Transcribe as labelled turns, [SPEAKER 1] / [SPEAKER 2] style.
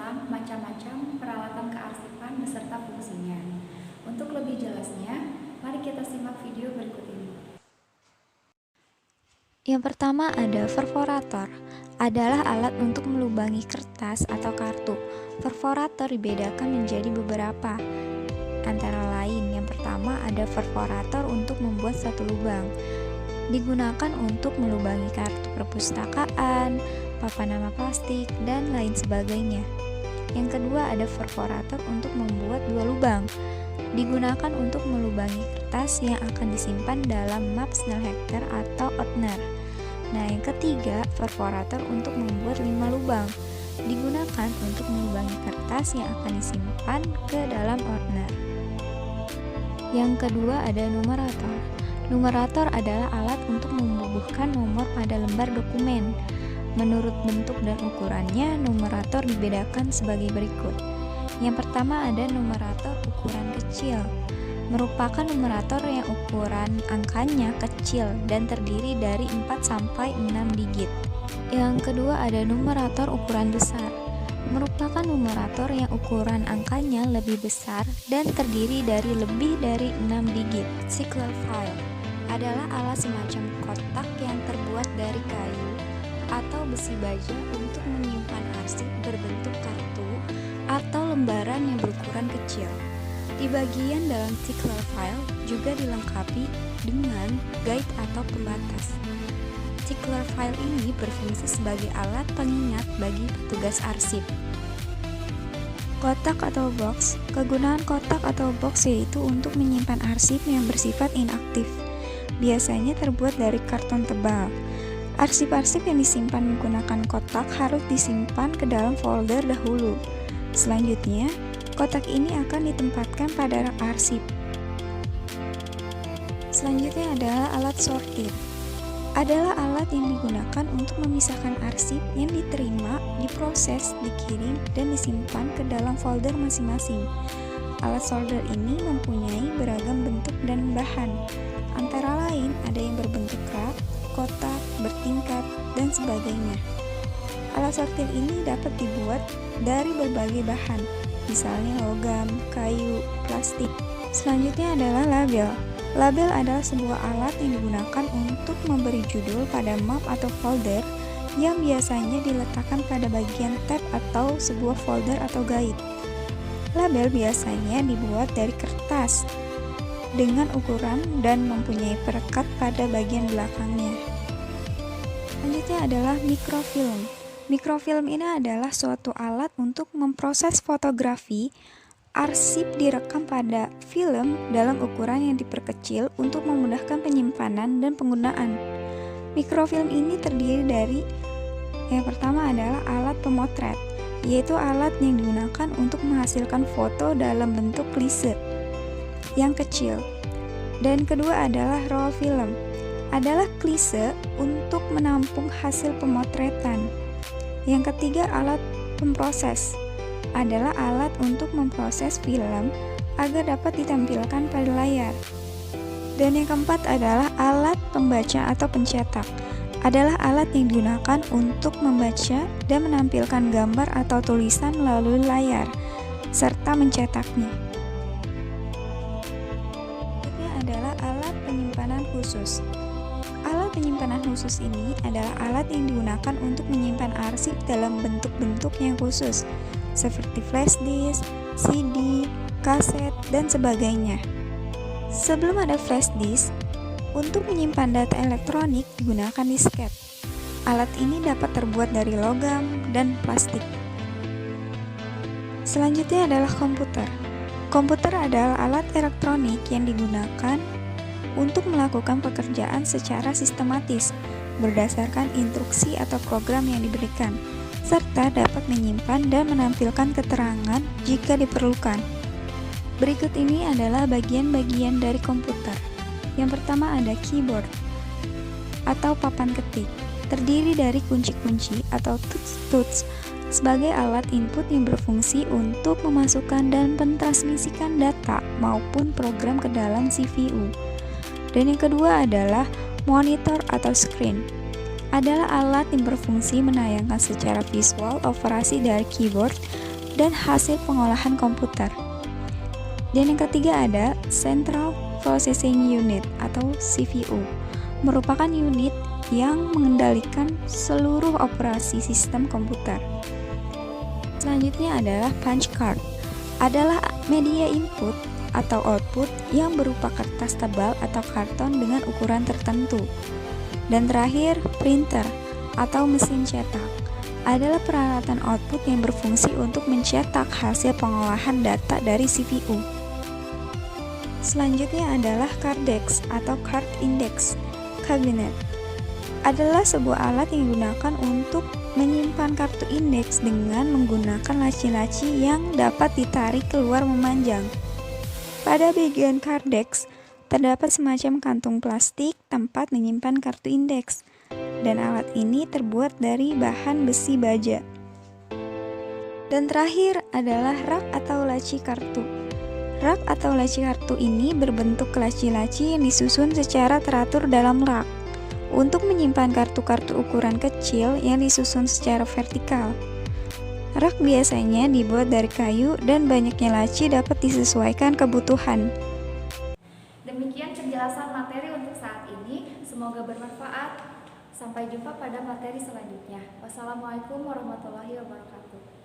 [SPEAKER 1] tentang macam-macam peralatan kearsipan beserta fungsinya. Untuk lebih jelasnya, mari kita simak video berikut ini.
[SPEAKER 2] Yang pertama ada perforator, adalah alat untuk melubangi kertas atau kartu. Perforator dibedakan menjadi beberapa, antara lain yang pertama ada perforator untuk membuat satu lubang. Digunakan untuk melubangi kartu perpustakaan, papan nama plastik, dan lain sebagainya. Yang kedua ada perforator untuk membuat dua lubang. Digunakan untuk melubangi kertas yang akan disimpan dalam map Snellhecter atau Ordner. Nah, yang ketiga, perforator untuk membuat 5 lubang. Digunakan untuk melubangi kertas yang akan disimpan ke dalam Ordner. Yang kedua ada numerator. Numerator adalah alat untuk membubuhkan nomor pada lembar dokumen. Menurut bentuk dan ukurannya, numerator dibedakan sebagai berikut. Yang pertama ada numerator ukuran kecil. Merupakan numerator yang ukuran angkanya kecil dan terdiri dari 4 sampai 6 digit. Yang kedua ada numerator ukuran besar. Merupakan numerator yang ukuran angkanya lebih besar dan terdiri dari lebih dari 6 digit. Cycler file adalah alat semacam kotak yang terbuat dari kayu atau besi baja untuk menyimpan arsip berbentuk kartu atau lembaran yang berukuran kecil. Di bagian dalam cycler file juga dilengkapi dengan guide atau pembatas. Cycler file ini berfungsi sebagai alat pengingat bagi petugas arsip. Kotak atau box. Kegunaan kotak atau box yaitu untuk menyimpan arsip yang bersifat inaktif. Biasanya terbuat dari karton tebal. Arsip-arsip yang disimpan menggunakan kotak harus disimpan ke dalam folder dahulu. Selanjutnya, kotak ini akan ditempatkan pada rak arsip. Selanjutnya adalah alat sortir. Adalah alat yang digunakan untuk memisahkan arsip yang diterima, diproses, dikirim, dan disimpan ke dalam folder masing-masing. Alat sortir ini mempunyai beragam bentuk dan bahan, antara lain ada yang berbentuk rak, kotak, bertingkat, dan sebagainya. Alat sortir ini dapat dibuat dari berbagai bahan, misalnya logam, kayu, plastik. Selanjutnya adalah label. Label adalah sebuah alat yang digunakan untuk memberi judul pada map atau folder yang biasanya diletakkan pada bagian tab atau sebuah folder atau guide. Label biasanya dibuat dari kertas dengan ukuran dan mempunyai perekat pada bagian belakangnya. Selanjutnya adalah mikrofilm. Mikrofilm ini adalah suatu alat untuk memproses fotografi. Arsip direkam pada film dalam ukuran yang diperkecil untuk memudahkan penyimpanan dan penggunaan. Mikrofilm ini terdiri dari yang pertama adalah alat pemotret, yaitu alat yang digunakan untuk menghasilkan foto dalam bentuk klise yang kecil. Dan kedua adalah roll film, adalah klise untuk menampung hasil pemotretan. Yang ketiga alat pemproses, adalah alat untuk memproses film agar dapat ditampilkan pada layar. Dan yang keempat adalah alat pembaca atau pencetak, adalah alat yang digunakan untuk membaca dan menampilkan gambar atau tulisan melalui layar, serta mencetaknya. Ini adalah alat penyimpanan khusus. Alat penyimpanan khusus ini adalah alat yang digunakan untuk menyimpan arsip dalam bentuk-bentuk yang khusus, seperti flash disk, CD, kaset, dan sebagainya. Sebelum ada flash disk, untuk menyimpan data elektronik digunakan disket. Alat ini dapat terbuat dari logam dan plastik. Selanjutnya adalah komputer. Komputer adalah alat elektronik yang digunakan untuk melakukan pekerjaan secara sistematis berdasarkan instruksi atau program yang diberikan, serta dapat menyimpan dan menampilkan keterangan jika diperlukan. Berikut ini adalah bagian-bagian dari komputer. Yang pertama ada keyboard atau papan ketik, terdiri dari kunci-kunci atau tuts-tuts sebagai alat input yang berfungsi untuk memasukkan dan mentransmisikan data maupun program ke dalam CPU. Dan yang kedua adalah monitor atau screen, adalah alat yang berfungsi menayangkan secara visual operasi dari keyboard dan hasil pengolahan komputer. Dan yang ketiga ada Central Processing Unit atau CPU, merupakan unit yang mengendalikan seluruh operasi sistem komputer. Selanjutnya adalah punch card, adalah media input atau output yang berupa kertas tebal atau karton dengan ukuran tertentu. Dan terakhir, printer atau mesin cetak, adalah peralatan output yang berfungsi untuk mencetak hasil pengolahan data dari CPU. Selanjutnya adalah card desk atau card index cabinet, adalah sebuah alat yang digunakan untuk menyimpan kartu indeks dengan menggunakan laci-laci yang dapat ditarik keluar memanjang. Pada bagian card desk terdapat semacam kantung plastik tempat menyimpan kartu indeks, dan alat ini terbuat dari bahan besi baja. Dan terakhir adalah rak atau laci kartu. Rak atau laci kartu ini berbentuk laci-laci yang disusun secara teratur dalam rak untuk menyimpan kartu-kartu ukuran kecil yang disusun secara vertikal. Rak biasanya dibuat dari kayu dan banyaknya laci dapat disesuaikan kebutuhan.
[SPEAKER 1] Demikian penjelasan materi untuk saat ini, semoga bermanfaat. Sampai jumpa pada materi selanjutnya. Wassalamualaikum warahmatullahi wabarakatuh.